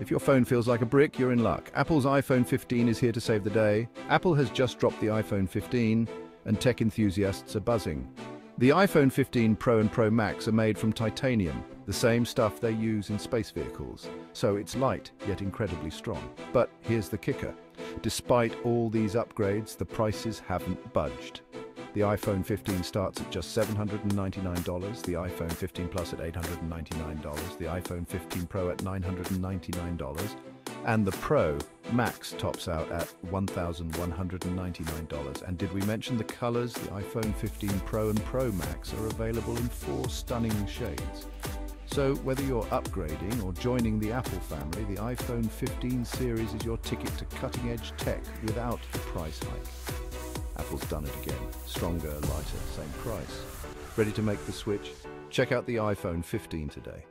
If your phone feels like a brick, you're in luck. Apple's iPhone 15 is here to save the day. Apple has just dropped the iPhone 15, and tech enthusiasts are buzzing. The iPhone 15 Pro and Pro Max are made from titanium, the same stuff they use in space vehicles. So it's light, yet incredibly strong. But here's the kicker. Despite all these upgrades, the prices haven't budged. The iPhone 15 starts at just $799, the iPhone 15 Plus at $899, the iPhone 15 Pro at $999, and the Pro Max tops out at $1,199. And did we mention the colors? The iPhone 15 Pro and Pro Max are available in 4 stunning shades. So whether you're upgrading or joining the Apple family, the iPhone 15 series is your ticket to cutting-edge tech without the price hike. Apple's done it again. Stronger, lighter, same price. Ready to make the switch? Check out the iPhone 15 today.